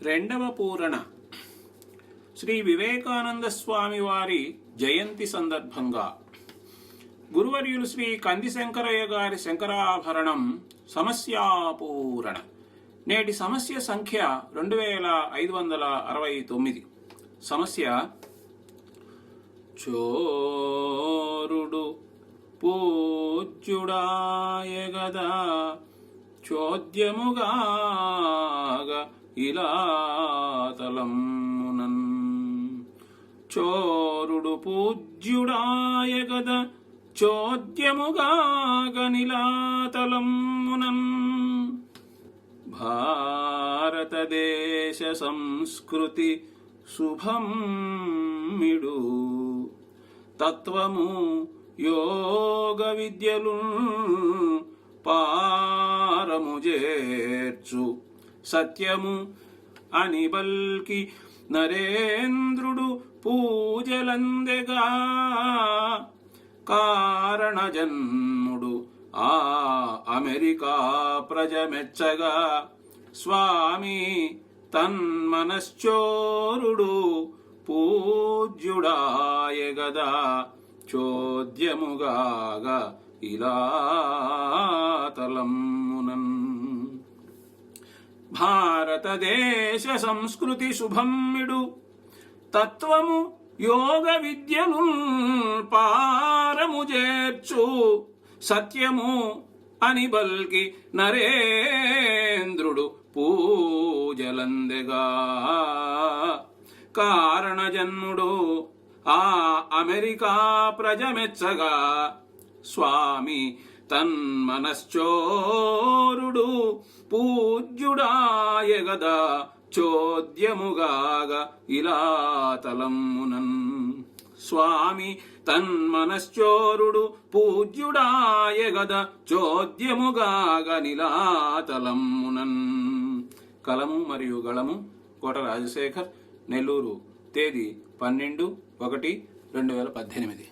రెండవ పూరణ శ్రీ వివేకానంద స్వామి వారి జయంతి సందర్భంగా గురువర్యులు శ్రీ కంది శంకరయ్య గారి శంకరాభరణం సమస్యాపూరణ. నేటి సమస్య సంఖ్య 2569. సమస్య: చోరుడు పూజ్యుడాయగదా చోద్యముగాగ ఇలాతలమునన్. చోరుడు పూజ్యుడాయగద చోద్యముగాగ నిలాతలమునన్. భారతదేశ సంస్కృతి శుభం మిడు తత్వము యోగ విద్యలు పారము చేర్చు సత్యము అని బల్కి నరేంద్రుడు పూజలందెగా. కారణ జన్ముడు ఆ అమెరికా ప్రజమెచ్చగా. స్వామి తన్మనశ్చోరుడు పూజ్యుడాయగదా చోద్యముగాగ ఇలాతలమునన్. భారతదేశ సంస్కృతి శుభమ్మిడు తత్వము యోగ విద్యను పారము చేర్చు సత్యము అని బల్కి నరేంద్రుడు పూజలందెగా. కారణజన్ముడు ఆ అమెరికా ప్రజమెచ్చగా. స్వామి తన్మనశ్చోరుడు పూజ్యుడాయగదా చోద్యముగాగ ఇలాతలమునన్. స్వామి తన్మనశ్చోరుడు పూజ్యుడాయగద చోద్యముగాగ నిలాతలమునన్. కలము మరియు గళము కోట రాజశేఖర్, నెల్లూరు. తేదీ 12/1/2018.